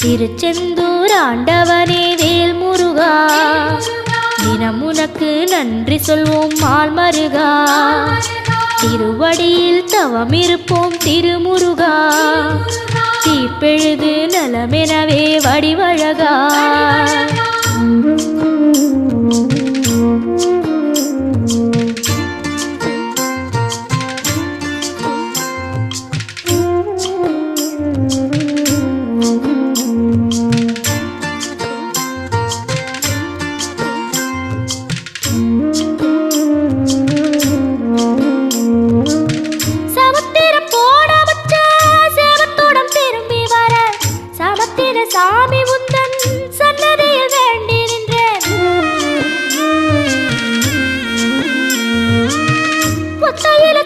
திருச்செந்தூர் ஆண்டவனே வேல் முருகா, தினம் உனக்கு நன்றி சொல்வோம் மால் மருகா. திருவடியில் தவம் இருப்போம் திருமுருகா, தீப்பெழுது நலமெனவே வடிவழகா. சாமி உந்தன் சன்னதியில் வேண்டி நின்றேன். ஒத்தையில